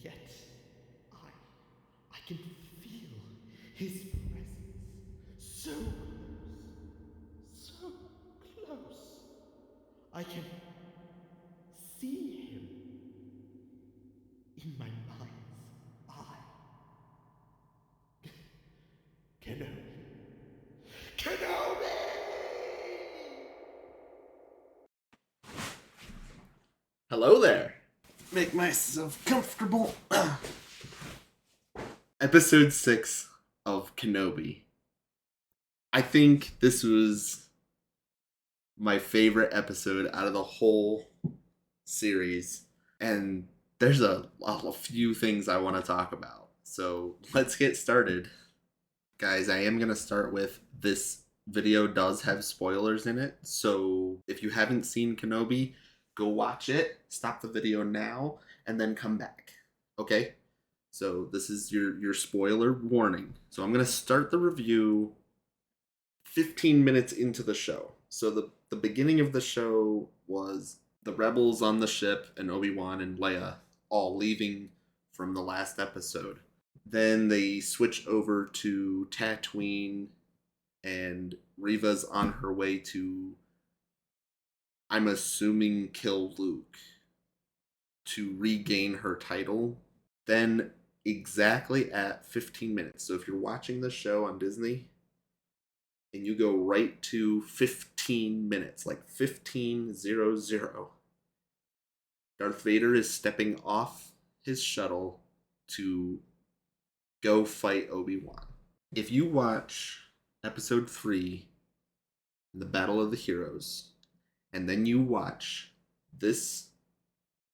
yet I can feel his presence so close, so close. I can see him in my mind's eye. Kenobi! Kenobi! Hello there. Make myself comfortable. Episode 6 of Kenobi. I think this was my favorite episode out of the whole series. And there's a few things I want to talk about. So let's get started. Guys, I am going to start with this video does have spoilers in it. So if you haven't seen Kenobi, go watch it, stop the video now, and then come back. Okay? So this is your spoiler warning. So I'm going to start the review 15 minutes into the show. So the beginning of the show was the rebels on the ship and Obi-Wan and Leia all leaving from the last episode. Then they switch over to Tatooine and Reva's on her way to, I'm assuming, kill Luke to regain her title. Then exactly at 15 minutes. So if you're watching the show on Disney and you go right to 15 minutes, like 15:00, Darth Vader is stepping off his shuttle to go fight Obi-Wan. If you watch episode 3, The Battle of the Heroes, and then you watch this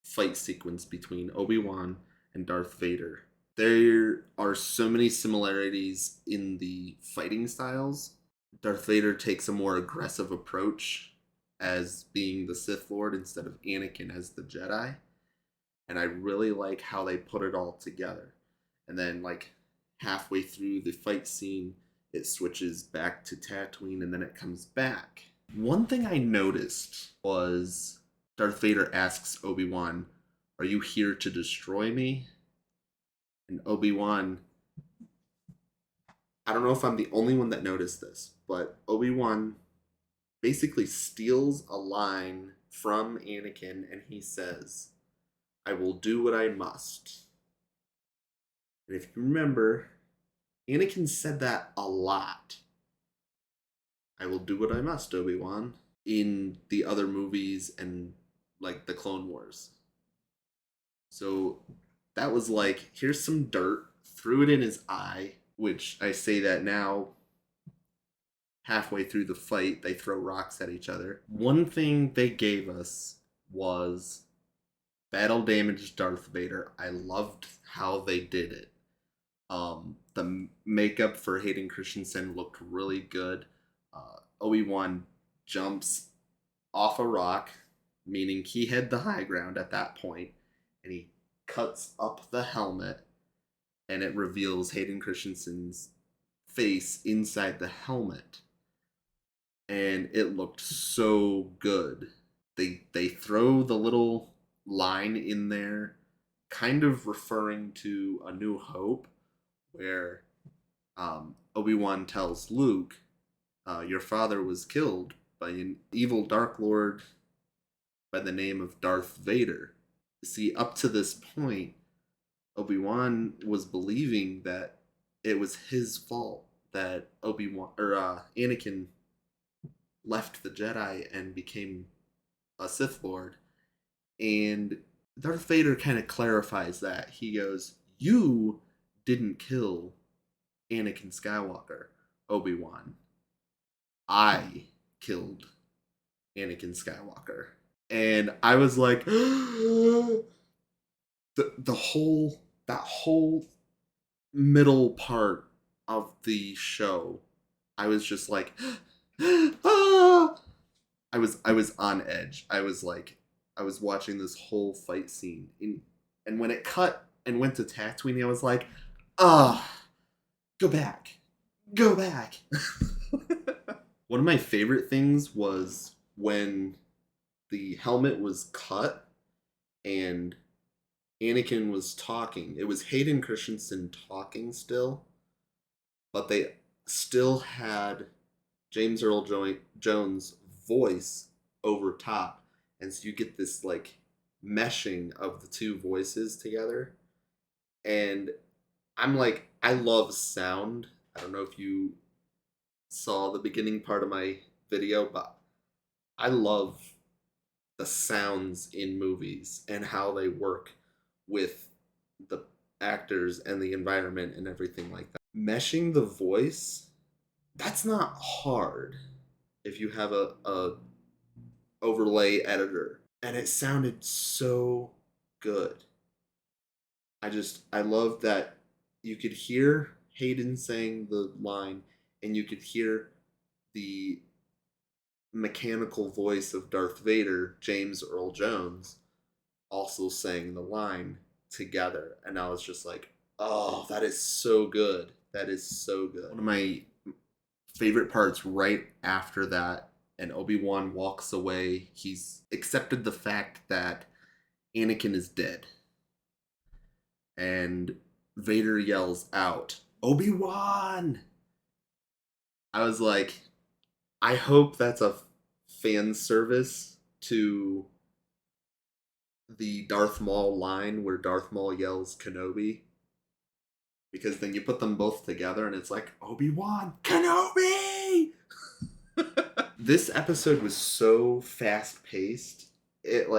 fight sequence between Obi-Wan and Darth Vader, there are so many similarities in the fighting styles. Darth Vader takes a more aggressive approach as being the Sith Lord instead of Anakin as the Jedi. And I really like how they put it all together. And then, like, halfway through the fight scene, it switches back to Tatooine and then it comes back. One thing I noticed was Darth Vader asks Obi-Wan, "Are you here to destroy me?" And Obi-Wan, I don't know if I'm the only one that noticed this, but Obi-Wan basically steals a line from Anakin and he says, "I will do what I must." And if you remember, Anakin said that a lot. "I will do what I must, Obi-Wan," in the other movies and like the Clone Wars. So that was like, here's some dirt, threw it in his eye, which I say that now, halfway through the fight, they throw rocks at each other. One thing they gave us was battle damaged Darth Vader. I loved how they did it. The makeup for Hayden Christensen looked really good. Obi-Wan jumps off a rock, meaning he had the high ground at that point, and he cuts up the helmet, and it reveals Hayden Christensen's face inside the helmet. And it looked so good. They throw the little line in there, kind of referring to A New Hope, where Obi-Wan tells Luke, "Your father was killed by an evil Dark Lord by the name of Darth Vader." See, up to this point, Obi-Wan was believing that it was his fault that Anakin left the Jedi and became a Sith Lord. And Darth Vader kind of clarifies that. He goes, "You didn't kill Anakin Skywalker, Obi-Wan. I killed Anakin Skywalker." And I was like, the whole that whole middle part of the show, I was just like, ah! I was on edge. I was watching this whole fight scene, and when it cut and went to Tatooine, I was like, go back, go back. One of my favorite things was when the helmet was cut and Anakin was talking. It was Hayden Christensen talking still, but they still had James Earl Jones' voice over top. And so you get this like meshing of the two voices together. And I'm like, I love sound. I don't know if you saw the beginning part of my video, but I love the sounds in movies and how they work with the actors and the environment and everything like that. Meshing the voice, that's not hard if you have a overlay editor. And it sounded so good. I love that you could hear Hayden saying the line and you could hear the mechanical voice of Darth Vader, James Earl Jones, also saying the line together. And I was just like, oh, that is so good. That is so good. One of my favorite parts right after that, and Obi-Wan walks away, he's accepted the fact that Anakin is dead. And Vader yells out, Obi-Wan! I was like, I hope that's a fan service to the Darth Maul line where Darth Maul yells Kenobi. Because then you put them both together and it's like, Obi-Wan Kenobi! This episode was so fast-paced. It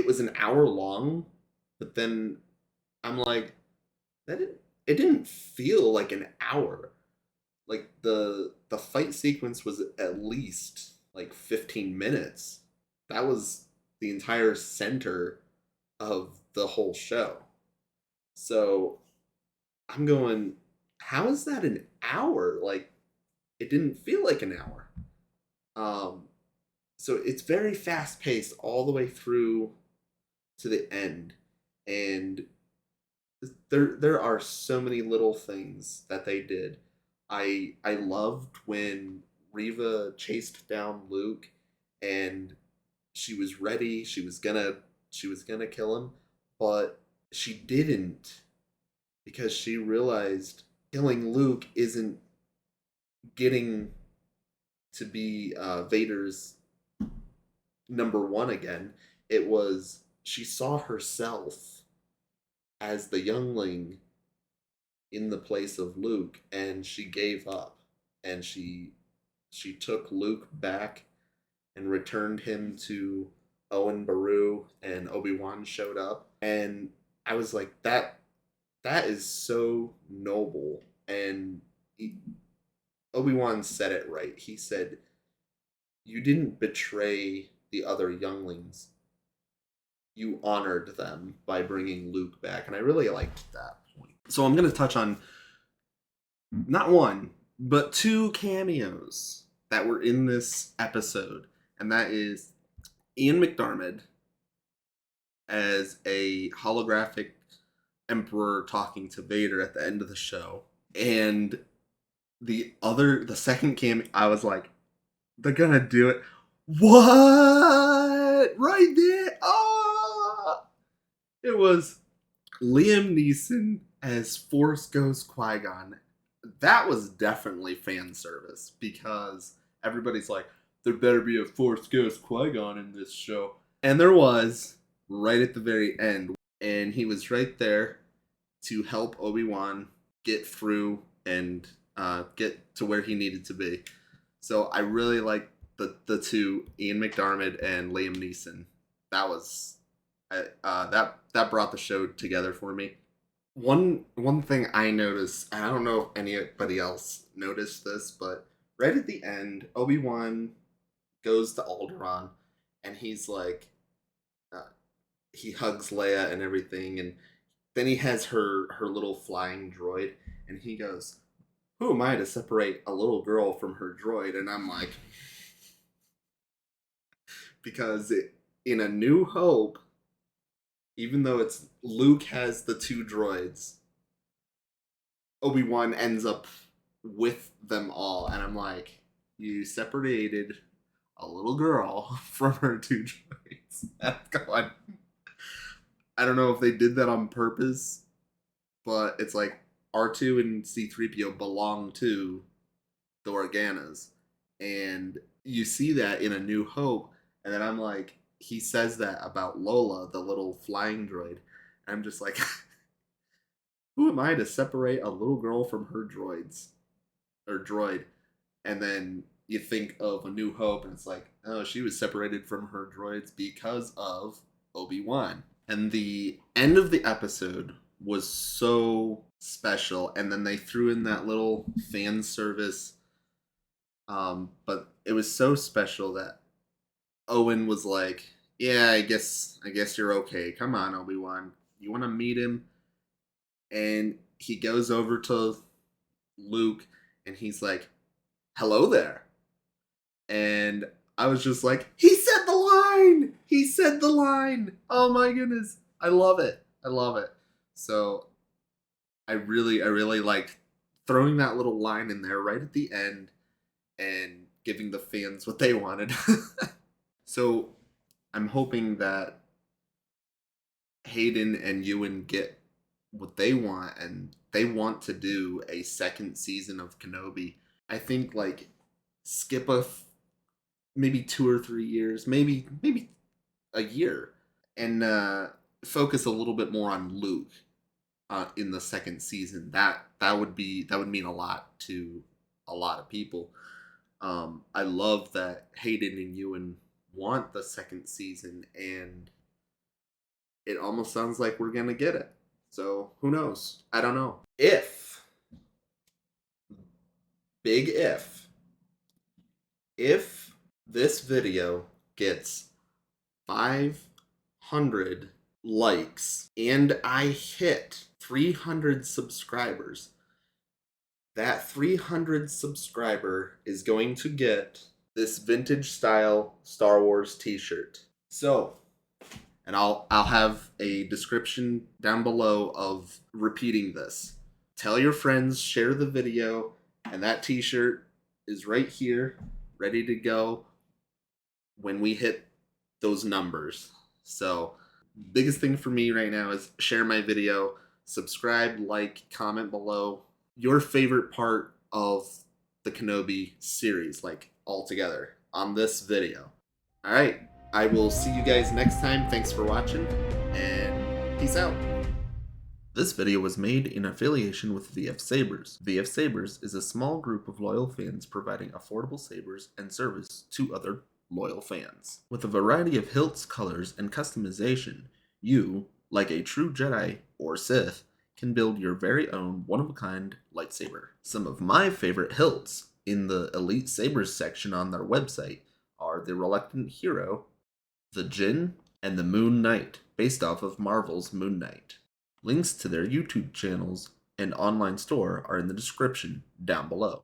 was an hour long, but then I'm like, it didn't feel like an hour. Like the fight sequence was at least like 15 minutes. That was the entire center of the whole show. So I'm going, how is that an hour? Like, it didn't feel like an hour. So it's very fast paced all the way through to the end, and there are so many little things that they did. I loved when Reva chased down Luke, and she was ready. She was gonna kill him, but she didn't because she realized killing Luke isn't getting to be Vader's number one again. It was she saw herself as the youngling in the place of Luke, and she gave up, and she took Luke back and returned him to Owen Beru, and Obi-Wan showed up, and I was like, that is so noble. And Obi-Wan said it right. He said, you didn't betray the other younglings. You honored them by bringing Luke back. And I really liked that point. So I'm going to touch on not one, but two cameos that were in this episode. And that is Ian McDiarmid as a holographic emperor talking to Vader at the end of the show. And the second cameo, I was like, they're gonna do it. What? Right there? Oh! It was Liam Neeson as Force Ghost Qui-Gon. That was definitely fan service because everybody's like, there better be a Force Ghost Qui-Gon in this show. And there was, right at the very end. And he was right there to help Obi-Wan get through and get to where he needed to be. So I really liked the two, Ian McDiarmid and Liam Neeson. That was that brought the show together for me. One thing I noticed, and I don't know if anybody else noticed this, but right at the end, Obi-Wan goes to Alderaan, and he's like, he hugs Leia and everything, and then he has her little flying droid, and he goes, who am I to separate a little girl from her droid? And I'm like, because in A New Hope, even though it's Luke has the two droids, Obi-Wan ends up with them all, and I'm like, you separated a little girl from her two droids. I don't know if they did that on purpose, but it's like R2 and C-3PO belong to the Organas. And you see that in A New Hope, and then I'm like, he says that about Lola, the little flying droid. And I'm just like, who am I to separate a little girl from her droid? And then you think of A New Hope, and it's like, oh, she was separated from her droids because of Obi-Wan. And the end of the episode was so special. And then they threw in that little fan service. But it was so special that Owen was like, yeah, I guess you're okay. Come on, Obi-Wan. You want to meet him? And he goes over to Luke, and he's like, hello there. And I was just like, he said the line! He said the line! Oh my goodness. I love it. I love it. So I really liked throwing that little line in there right at the end and giving the fans what they wanted. So I'm hoping that Hayden and Ewan get what they want, and they want to do a second season of Kenobi. I think like skip maybe 2 or 3 years, maybe a year, and focus a little bit more on Luke in the second season. That would mean a lot to a lot of people. I love that Hayden and Ewan want the second season, and it almost sounds like we're gonna get it. So who knows? I don't know. Big if this video gets 500 likes and I hit 300 subscribers, that 300 subscriber is going to get this vintage style Star Wars t-shirt. So, and I'll have a description down below of repeating this. Tell your friends, share the video, and that t-shirt is right here, ready to go when we hit those numbers. So, biggest thing for me right now is share my video, subscribe, like, comment below your favorite part of the Kenobi series, like altogether, on this video. Alright, I will see you guys next time. Thanks for watching, and peace out. This video was made in affiliation with VF Sabers. VF Sabers is a small group of loyal fans providing affordable sabers and service to other loyal fans. With a variety of hilts, colors, and customization, you, like a true Jedi or Sith, can build your very own one-of-a-kind lightsaber. Some of my favorite hilts in the Elite Sabers section on their website are the Reluctant Hero, the Jinn, and the Moon Knight, based off of Marvel's Moon Knight. Links to their YouTube channels and online store are in the description down below.